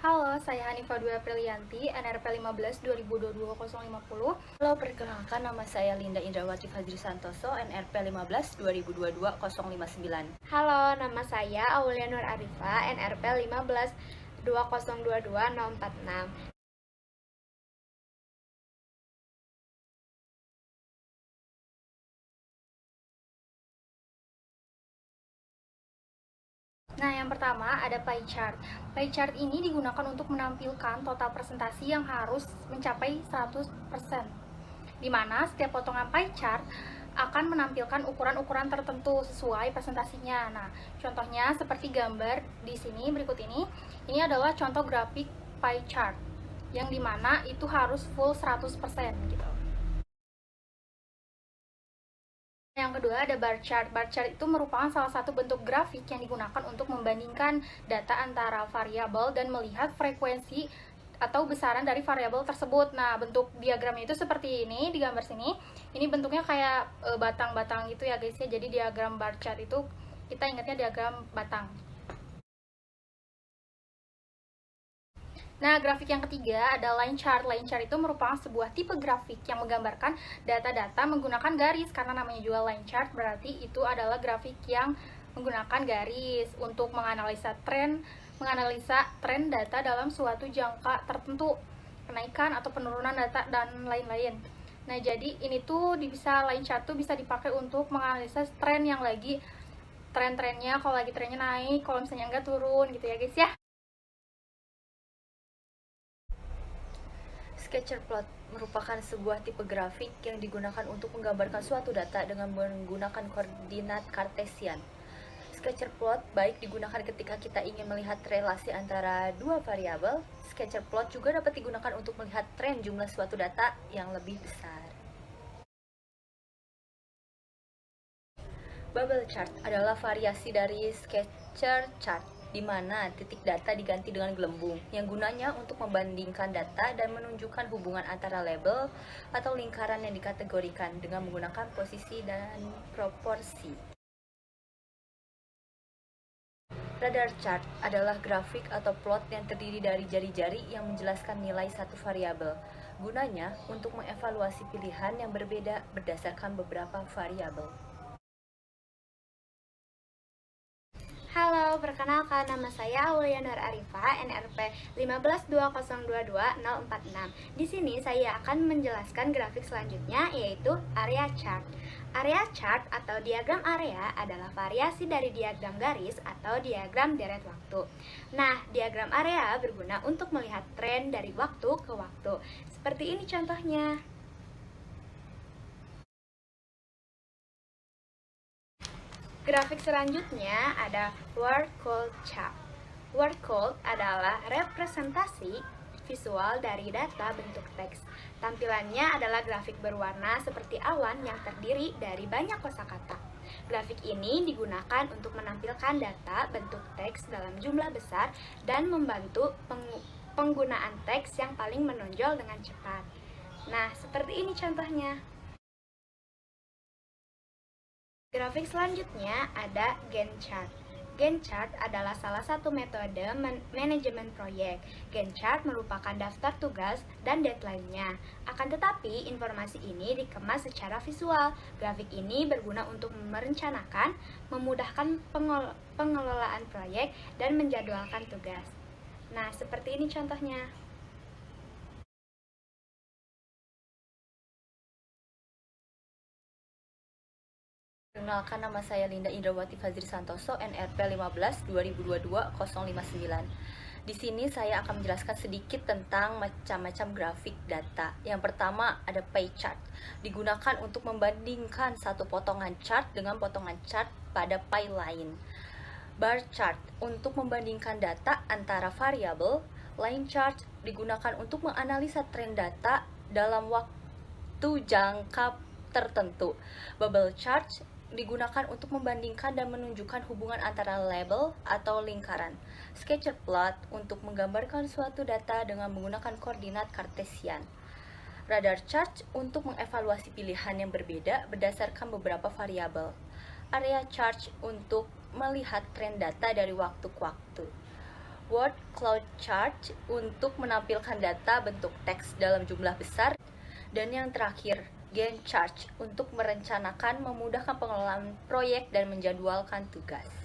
Halo, saya Hanifah Dwi Aprilianti, NRP 15 2022 050. Halo, perkenalkan nama saya Linda Indrawati Fajri Santoso, NRP 15 2022 059. Halo, nama saya Aulia Nur Arifa, NRP 15 2022 046. Nah, yang pertama ada pie chart. Pie chart ini digunakan untuk menampilkan total presentasi yang harus mencapai 100%. Di mana setiap potongan pie chart akan menampilkan ukuran-ukuran tertentu sesuai presentasinya. Nah, contohnya seperti gambar di sini berikut ini. Ini adalah contoh grafik pie chart yang dimana itu harus full 100% gitu. Yang kedua ada bar chart. Bar chart itu merupakan salah satu bentuk grafik yang digunakan untuk membandingkan data antara variabel dan melihat frekuensi atau besaran dari variabel tersebut. Nah, bentuk diagramnya itu seperti ini di gambar sini. Ini bentuknya kayak batang-batang gitu ya guys ya. Jadi diagram bar chart itu kita ingatnya diagram batang. Nah, grafik yang ketiga ada line chart. Line chart itu merupakan sebuah tipe grafik yang menggambarkan data-data menggunakan garis. Karena namanya juga line chart, berarti itu adalah grafik yang menggunakan garis untuk menganalisa tren data dalam suatu jangka tertentu, kenaikan atau penurunan data dan lain-lain. Nah, jadi ini tuh line chart tuh bisa dipakai untuk menganalisa tren yang lagi tren-trennya, kalau lagi trennya naik, kalau misalnya enggak turun gitu ya guys ya. Sketcher plot merupakan sebuah tipe grafik yang digunakan untuk menggambarkan suatu data dengan menggunakan koordinat Kartesian. Sketcher plot baik digunakan ketika kita ingin melihat relasi antara dua variabel. Sketcher plot juga dapat digunakan untuk melihat tren jumlah suatu data yang lebih besar. Bubble chart adalah variasi dari Sketcher chart, di mana titik data diganti dengan gelembung, yang gunanya untuk membandingkan data dan menunjukkan hubungan antara label atau lingkaran yang dikategorikan dengan menggunakan posisi dan proporsi. Radar chart adalah grafik atau plot yang terdiri dari jari-jari yang menjelaskan nilai satu variabel. Gunanya untuk mengevaluasi pilihan yang berbeda berdasarkan beberapa variabel. Halo, perkenalkan nama saya Aulia Nur Arifa, NRP 15 2022 046. Di sini saya akan menjelaskan grafik selanjutnya yaitu area chart. Area chart atau diagram area adalah variasi dari diagram garis atau diagram deret waktu. Nah, diagram area berguna untuk melihat tren dari waktu ke waktu. Seperti ini contohnya. Grafik selanjutnya ada word cloud chart. Word cloud adalah representasi visual dari data bentuk teks. Tampilannya adalah grafik berwarna seperti awan yang terdiri dari banyak kosakata. Grafik ini digunakan untuk menampilkan data bentuk teks dalam jumlah besar dan membantu penggunaan teks yang paling menonjol dengan cepat. Nah, seperti ini contohnya. Grafik selanjutnya ada Gantt chart. Gantt chart adalah salah satu metode manajemen proyek. Gantt chart merupakan daftar tugas dan deadline-nya. Akan tetapi, informasi ini dikemas secara visual. Grafik ini berguna untuk merencanakan, memudahkan pengelolaan proyek, dan menjadwalkan tugas. Nah, seperti ini contohnya. Perkenalkan, nama saya Linda Indrawati Fajri Santoso, NRP 15 2022 059. Di sini saya akan menjelaskan sedikit tentang macam-macam grafik data. Yang pertama ada pie chart. Digunakan untuk membandingkan satu potongan chart dengan potongan chart pada pie lain. Bar chart untuk membandingkan data antara variabel. Line chart digunakan untuk menganalisa tren data dalam waktu jangka tertentu. Bubble chart digunakan untuk membandingkan dan menunjukkan hubungan antara label atau lingkaran. Sketcher plot untuk menggambarkan suatu data dengan menggunakan koordinat Kartesian. Radar chart untuk mengevaluasi pilihan yang berbeda berdasarkan beberapa variabel. Area chart untuk melihat tren data dari waktu ke waktu. Word Cloud Chart untuk menampilkan data bentuk teks dalam jumlah besar, dan yang terakhir, Gantt chart untuk merencanakan, memudahkan pengelolaan proyek dan menjadwalkan tugas.